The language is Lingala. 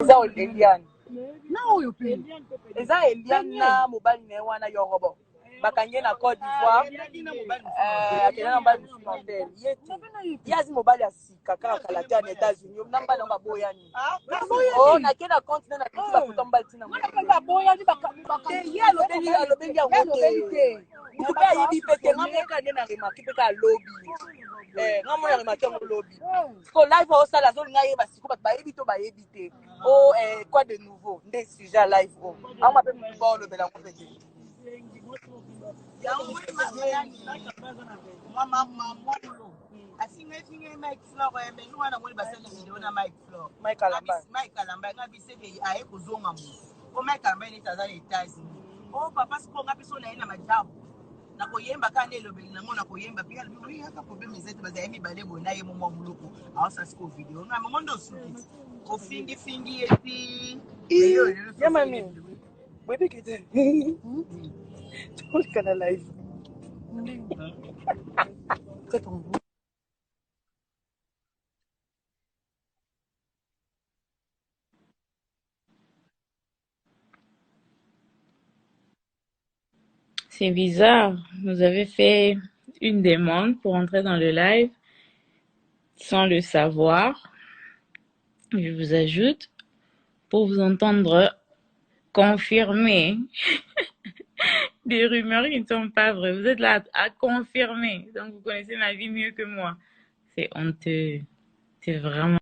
eza Eliane. Na oyo pe. Eza Eliane na mobali na ye wana Yorobo. Bakangi na Côte d'Ivoire. Akenda na mobali mosusu na hotel. Ye te. Ye azi mobali ya sika kaka kala te na États-Unis. Na mbala ngo aboyani. Oh, nakende na continent na kiti bakuta mobali tina mo. Aboyani ye alobeli yango te. Mutu pe ayebi pe te nga moka nde na remaki pe ka alobi. Nga mona remaki yango lobi. Siko live osala azolinga yeba siko bato bayebi to bayebi te. Oh, quoi de nouveau? Nde sujet live o. Ama pe mutu ba olobela ngo pe te. Asinga Mike Flow menu wana moli basali video na Mike Flow. Mike Alamba ngabi sebe aye kozonga mu. Ko Mike Alamba ni tazali États-Unis. Oh papa siko ngapi so na ina majabu. Na koyemba kana elobeli nango na koyemba pia bibi haka problème zetu baza yemi bale bona ye mo muluku. Awasa siko video. Nga mondo suki. Ko fingi eti. Ya mami. Wewe kete. Tulika na live. C'est bizarre. Vous avez fait une demande pour entrer dans le live sans le savoir. Je vous ajoute pour vous entendre confirmer des rumeurs qui ne sont pas vraies. Vous êtes là à confirmer. Donc, vous connaissez ma vie mieux que moi. C'est honteux. C'est vraiment...